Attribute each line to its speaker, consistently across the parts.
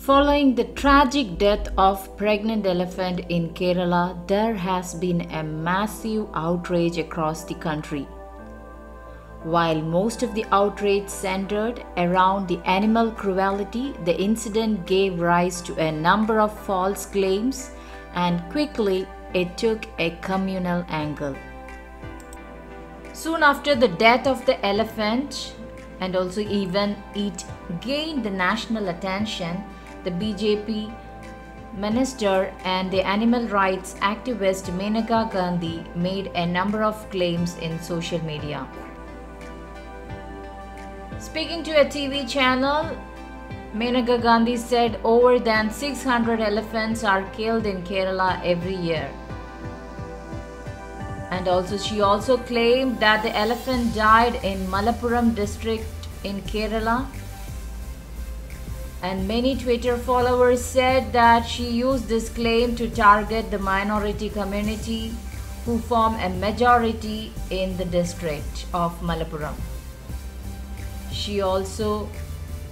Speaker 1: Following the tragic death of pregnant elephant in Kerala, there has been a massive outrage across the country. While most of the outrage centered around the animal cruelty, the incident gave rise to a number of false claims and quickly it took a communal angle. Soon after the death of the elephant, and also even it gained the national attention, the BJP minister and the animal rights activist Maneka Gandhi made a number of claims in social media. Speaking to a TV channel, Maneka Gandhi said over than 600 elephants are killed in Kerala every year. And also she also claimed that the elephant died in Malappuram district in Kerala. And many Twitter followers said that she used this claim to target the minority community who form a majority in the district of Malappuram. She also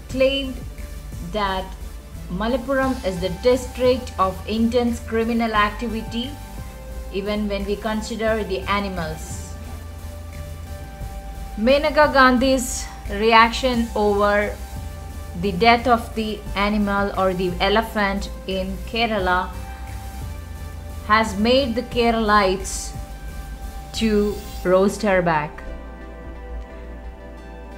Speaker 1: claimed that Malappuram is the district of intense criminal activity even when we consider the animals. Maneka Gandhi's reaction over the death of the animal or the elephant in Kerala has made the Keralites to roast her back.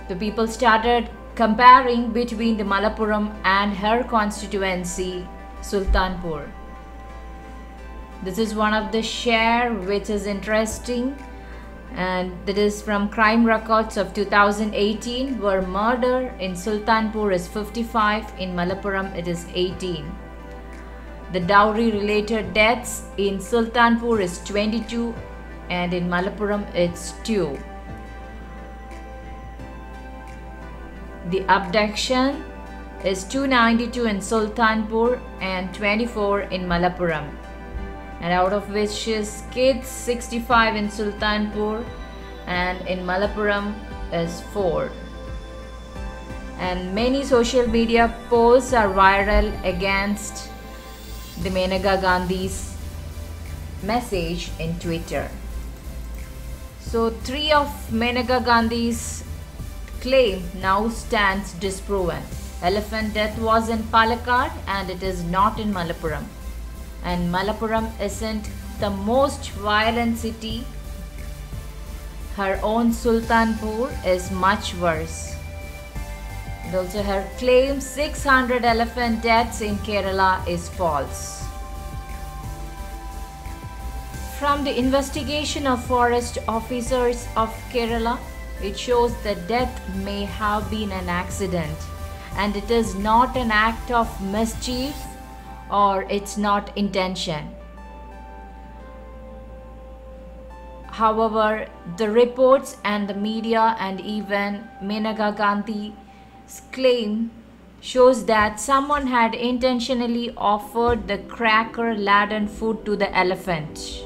Speaker 1: The people started comparing between the Malappuram and her constituency, Sultanpur. This is one of the share which is interesting, and that is from crime records of 2018, where murder in Sultanpur is 55, in Malappuram it is 18. The dowry related deaths in Sultanpur is 22 and in Malappuram it's 2. The abduction is 292 in Sultanpur and 24 in Malappuram, and out of which is kids 65 in Sultanpur and in Malappuram is 4. And many social media posts are viral against the Maneka Gandhi's message in Twitter. So 3 of Maneka Gandhi's claim now stands disproven. Elephant death was in Palakkad and it is not in Malappuram. And Malappuram isn't the most violent city. Her own Sultanpur is much worse. And also her claim 600 elephant deaths in Kerala is false. From the investigation of forest officers of Kerala, it shows that death may have been an accident and it is not an act of mischief or it's not intention. However, the reports and the media and even Maneka Gandhi's claim shows that someone had intentionally offered the cracker-laden food to the elephant.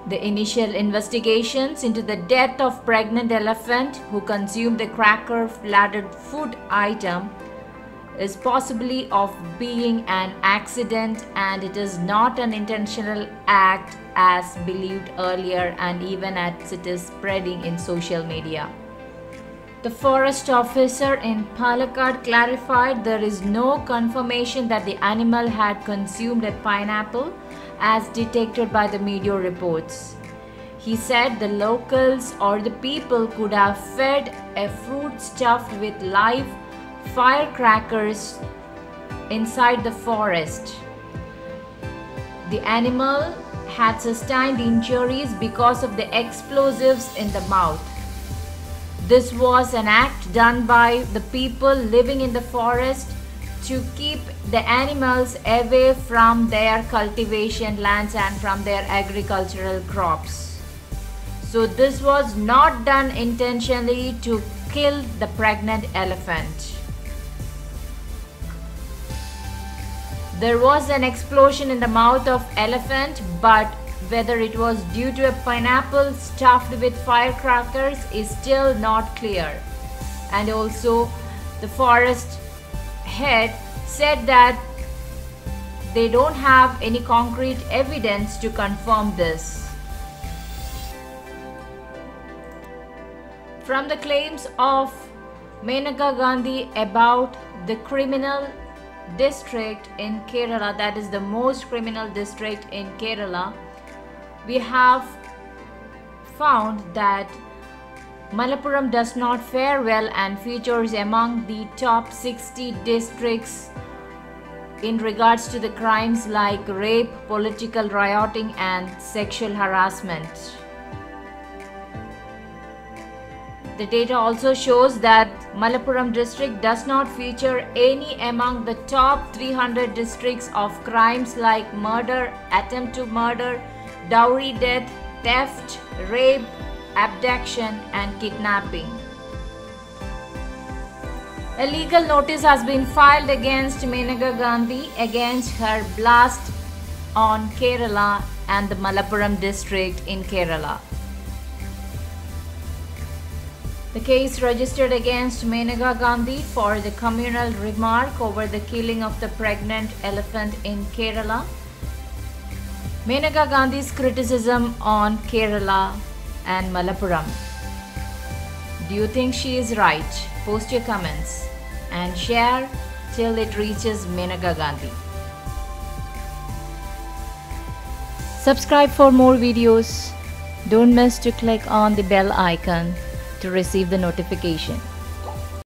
Speaker 1: The initial investigations into the death of pregnant elephant who consumed the cracker-laden food item is possibly of being an accident and it is not an intentional act as believed earlier and even as it is spreading in social media. The forest officer in Palakkad clarified there is no confirmation that the animal had consumed a pineapple as detected by the media reports. He said the locals or the people could have fed a fruit stuffed with live firecrackers inside the forest. The animal had sustained injuries because of the explosives in the mouth. This was an act done by the people living in the forest to keep the animals away from their cultivation lands and from their agricultural crops. So this was not done intentionally to kill the pregnant elephant. There was an explosion in the mouth of elephant, but whether it was due to a pineapple stuffed with firecrackers is still not clear. And also the forest head, said that they don't have any concrete evidence to confirm this. From the claims of Maneka Gandhi about the criminal district in Kerala, that is the most criminal district in Kerala, we have found that Malappuram does not fare well and features among the top 60 districts in regards to the crimes like rape, political rioting and sexual harassment. The data also shows that Malappuram district does not feature any among the top 300 districts of crimes like murder, attempt to murder, dowry death, theft, rape, abduction and kidnapping. A legal notice has been filed against Maneka Gandhi against her blast on Kerala and the Malappuram district in Kerala. The case registered against Maneka Gandhi for the communal remark over the killing of the pregnant elephant in Kerala. Maneka Gandhi's criticism on Kerala and Malappuram. Do you think she is right? Post your comments and share till it reaches Maneka Gandhi. Subscribe for more videos. Don't miss to click on the bell icon to receive the notification.